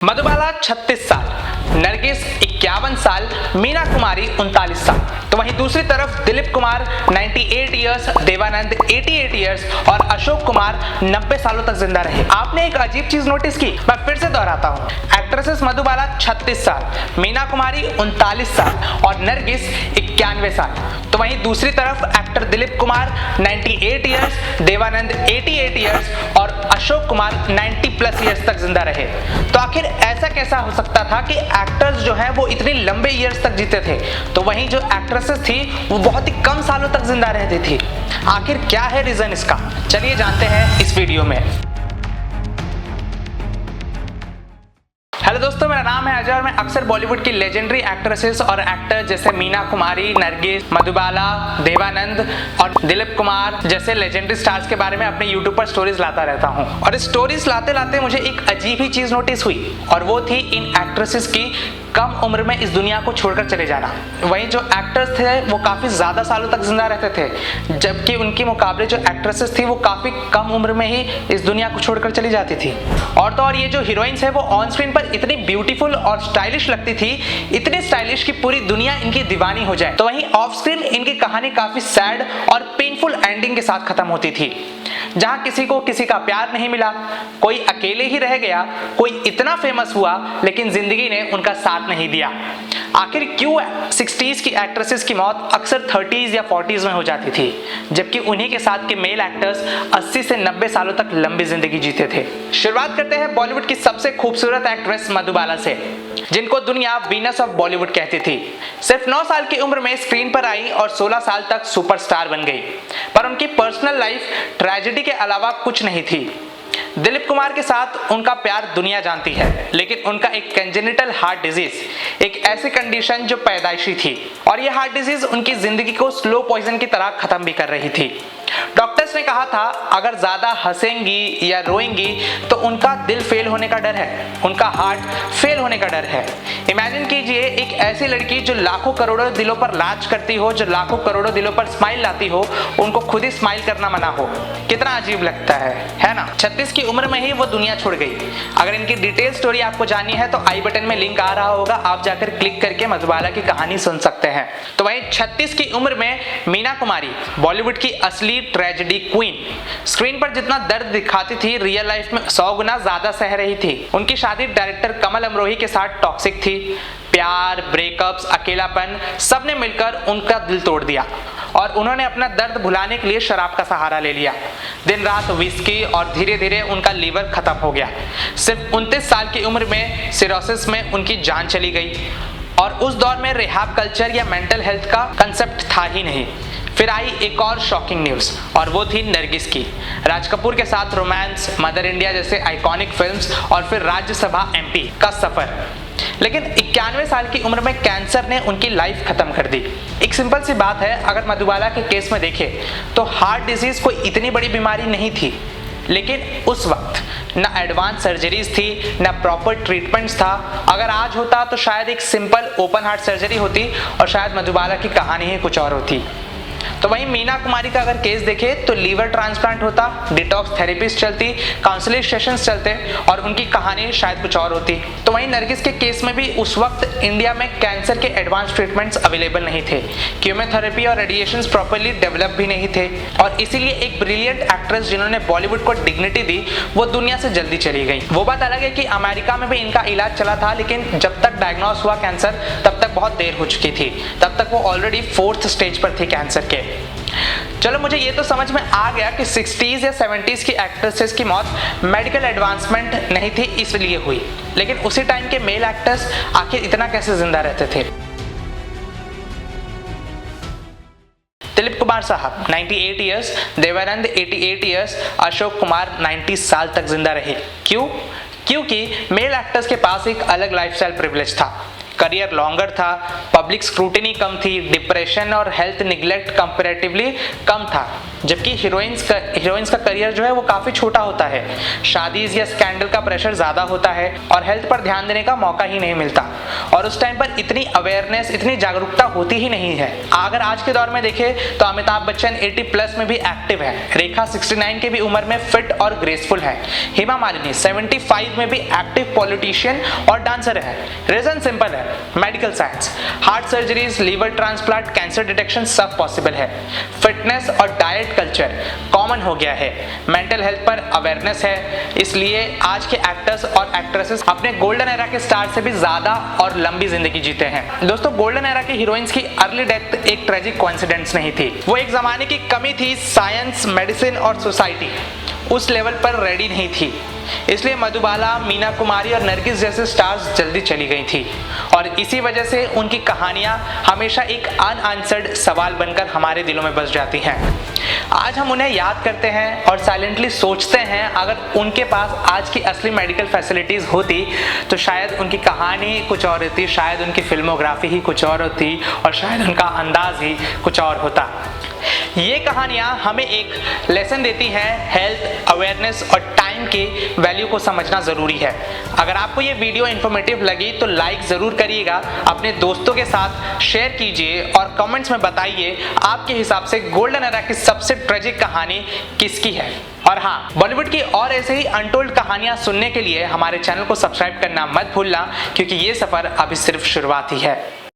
मधुबाला 36 साल, नरगिस 51 साल, मीना कुमारी 39 साल। तो वहीं दूसरी तरफ दिलीप कुमार 98 इयर्स, देवानंद 88 इयर्स और अशोक कुमार 90 सालों तक जिंदा रहे। आपने एक अजीब चीज नोटिस की, मैं फिर से दोहराता हूँ। एक्ट्रेसेस मधुबाला 36 साल, मीना कुमारी 39 साल और नरगिस 91 साल। तो वहीं दूसरी तरफ actor Dilip Kumar 98 years, Dev Anand 88 years और अशोक कुमार 90+ इयर्स तक जिंदा रहे। तो आखिर ऐसा कैसा हो सकता था कि एक्टर्स जो हैं वो इतने लंबे इयर्स तक जीते थे, तो वहीं जो एक्ट्रेसेस थी वो बहुत ही कम सालों तक जिंदा रहती थी। आखिर क्या है रीजन इसका, चलिए जानते हैं इस वीडियो में। हेलो दोस्तों, मेरा नाम है अजय और मैं अक्सर बॉलीवुड की लेजेंडरी एक्ट्रेसेस और एक्टर जैसे मीना कुमारी, नरगिस, मधुबाला, देवानंद और दिलीप कुमार जैसे लेजेंडरी स्टार्स के बारे में अपने यूट्यूब पर स्टोरीज लाता रहता हूं। और इस स्टोरीज लाते लाते मुझे एक अजीब ही चीज नोटिस हुई, और वो थी इन एक्ट्रेसेस की कम उम्र में इस दुनिया को छोड़कर चले जाना। वहीं जो एक्टर्स थे वो काफी ज्यादा सालों तक जिंदा रहते थे, जबकि उनके मुकाबले जो एक्ट्रेसेस थी वो काफी कम उम्र में ही इस दुनिया को छोड़कर चली जाती थी। और तो और ये जो हीरोइंस है वो ऑन स्क्रीन पर इतनी ब्यूटीफुल और स्टाइलिश लगती थी, इतनी स्टाइलिश कि पूरी दुनिया इनकी दीवानी हो जाए। तो वहीं ऑफ स्क्रीन इनकी कहानी काफी सैड और पेनफुल एंडिंग के साथ खत्म होती थी, जहां किसी को किसी का प्यार नहीं मिला, कोई अकेले ही रह गया, कोई इतना फेमस हुआ लेकिन जिंदगी ने उनका साथ नहीं दिया। आखिर क्यों 60s की एक्ट्रेसेस की मौत अक्सर 30s या 40s में हो जाती थी, जबकि उन्हीं के साथ के मेल एक्टर्स 80 से 90 सालों तक लंबी जिंदगी जीते थे। शुरुआत करते हैं बॉलीवुड की सबसे खूबसूरत एक्ट्रेस मधुबाला से, जिनको दुनिया वीनस ऑफ बॉलीवुड कहती थी। सिर्फ 9 साल की उम्र में स्क्रीन पर आई और 16 साल तक सुपरस्टार बन गई, पर उनकी पर्सनल लाइफ ट्रेजेडी के अलावा कुछ नहीं थी। दिलीप कुमार के साथ उनका प्यार दुनिया जानती है, लेकिन उनका एक कंजेनिटल हार्ट डिजीज, एक ऐसी कंडीशन जो पैदाइशी थी, और यह हार्ट डिजीज उनकी जिंदगी को स्लो पॉइजन की तरह खत्म भी कर रही थी। डॉक्टर्स ने कहा था अगर ज्यादा हंसेंगी या रोएंगी तो उनका दिल फेल होने का डर है, उनका हार्ट फेल होने का डर है। इमेजिन कीजिए एक ऐसी लड़की जो लाखों करोड़ों दिलों पर राज करती हो, जो लाखों करोड़ों दिलों पर स्माइल लाती हो, उनको खुद ही स्माइल करना मना हो। कितना अजीब लगता है ना। 36 की उम्र में ही वो दुनिया छोड़ गई। अगर इनकी डिटेल स्टोरी आपको जाननी है तो आई बटन में लिंक आ रहा होगा, आप जाकर क्लिक करके मधुबाला की कहानी सुन सकते हैं। तो वहीं 36 की उम्र में मीना कुमारी, बॉलीवुड की असली ट्रेजेडी क्वीन, स्क्रीन पर जितना दर्द दिखाती थी रियल लाइफ में 100 गुना ज्यादा सह रही थी। उनकी शादी डायरेक्टर कमल अमरोही के साथ टॉक्सिक थी। प्यार, ब्रेकअप्स, अकेलापन, सबने मिलकर उनका दिल तोड़ दिया और उन्होंने अपना दर्द भुलाने के लिए शराब का सहारा ले लिया। दिन रात विस्की और धीरे धीरे उनका लीवर खत्म हो गया। सिर्फ 29 साल की उम्र में सिरोसिस में उनकी जान चली गई, और उस दौर में रिहैब कल्चर या मेंटल हेल्थ का कंसेप्ट था ही नहीं। फिर आई एक और शॉकिंग न्यूज, और वो थी नरगिस की। राज कपूर के साथ रोमांस, मदर इंडिया जैसे आइकॉनिक फिल्म्स और फिर राज्यसभा MP का सफर। लेकिन 91 साल की उम्र में कैंसर ने उनकी लाइफ खत्म कर दी। एक सिंपल सी बात है, अगर मधुबाला के केस में देखें तो हार्ट डिजीज कोई इतनी बड़ी बीमारी नहीं थी, लेकिन उस वक्त ना एडवांस सर्जरीज थी, ना प्रॉपर ट्रीटमेंट्स था। अगर आज होता तो शायद एक सिंपल ओपन हार्ट सर्जरी होती और शायद मधुबाला की कहानी ही कुछ और होती। तो वहीं मीना कुमारी का अगर केस देखें तो लीवर ट्रांसप्लांट होता, डिटॉक्स थेरेपीज चलती, काउंसलिंग सेशंस चलते और उनकी कहानी शायद कुछ और होती। तो वहीं नरगिस के केस में भी उस वक्त इंडिया में कैंसर के एडवांस ट्रीटमेंट्स अवेलेबल नहीं थे, कीमोथेरेपी और रेडिएशंस प्रॉपर्ली डेवलप भी नहीं थे, और इसीलिए एक ब्रिलियंट एक्ट्रेस जिन्होंने बॉलीवुड को डिग्निटी दी वो दुनिया से जल्दी चली गई। वो बात अलग है कि अमेरिका में भी इनका इलाज चला था, लेकिन जब तक डायग्नोस हुआ कैंसर तब तक बहुत देर हो चुकी थी, तब तक वो ऑलरेडी 4th स्टेज पर थी कैंसर के। चलो, मुझे ये तो समझ में आ गया कि 60s या 70s की एक्ट्रेसेस की मौत मेडिकल एडवांसमेंट नहीं थी इसलिए हुई, लेकिन उसी टाइम के मेल एक्टर्स आखिर इतना कैसे जिंदा रहते थे। दिलीप कुमार साहब 98 इयर्स, देवानंद 88 इयर्स, अशोक कुमार 90 साल तक जिंदा रहे। क्यों? क्योंकि मेल एक्टर्स के पास एक अलग लाइफस्टाइल प्रिविलेज था, करियर लॉन्गर था, पब्लिक स्क्रूटिनी कम थी, डिप्रेशन और हेल्थ निग्लेक्ट कंपैरेटिवली कम था। जबकि हीरोइंस का करियर जो है वो काफ़ी छोटा होता है। शादीज या स्कैंडल का प्रेशर ज़्यादा होता है और हेल्थ पर ध्यान देने का मौका ही नहीं मिलता, और उस टाइम पर इतनी अवेयरनेस, इतनी जागरूकता होती ही नहीं है। अगर आज के दौर में देखें तो अमिताभ बच्चन 80+ में भी एक्टिव है, रेखा 69 की भी उम्र में फिट और ग्रेसफुल है, हेमा मालिनी 75 में भी एक्टिव पॉलिटिशियन और डांसर है। रीजन सिंपल है, medical science, heart surgeries, liver transplant, cancer detection सब पॉसिबल है। फिटनेस और डाइट कल्चर कॉमन हो गया है, मेंटल हेल्थ पर अवेयरनेस है, इसलिए आज के एक्टर्स और एक्ट्रेसेस अपने गोल्डन एरा के स्टार से भी ज्यादा और लंबी जिंदगी जीते हैं। दोस्तों, गोल्डन एरा की हीरोइंस की अर्ली डेथ एक ट्रेजिक कोइंसिडेंस नहीं थी, वो एक जमाने की कमी थी। साइंस, मेडिसिन और सोसाइटी उस लेवल पर रेडी नहीं थी, इसलिए मधुबाला, मीना कुमारी और नरगिस जैसे स्टार्स जल्दी चली गई थी, और इसी वजह से उनकी कहानियां हमेशा एक अनआंसर्ड सवाल बनकर हमारे दिलों में बस जाती हैं। आज हम उन्हें याद करते हैं और साइलेंटली सोचते हैं, अगर उनके पास आज की असली मेडिकल फैसिलिटीज होती तो शायद उनकी कहानी कुछ और होती, शायद उनकी फिल्मोग्राफी ही कुछ और होती, और शायद उनका अंदाज ही कुछ और होता। ये कहानियां हमें एक लेसन देती हैं, हेल्थ, अवेयरनेस और टाइम की वैल्यू को समझना जरूरी है। अगर आपको ये वीडियो इन्फॉर्मेटिव लगी तो लाइक जरूर करिएगा, अपने दोस्तों के साथ शेयर कीजिए और कमेंट्स में बताइए आपके हिसाब से गोल्डन एरा की सबसे ट्रेजिक कहानी किसकी है। और हाँ, बॉलीवुड की और ऐसे ही अनटोल्ड कहानियां सुनने के लिए हमारे चैनल को सब्सक्राइब करना मत भूलना, क्योंकि ये सफर अभी सिर्फ शुरुआत ही है।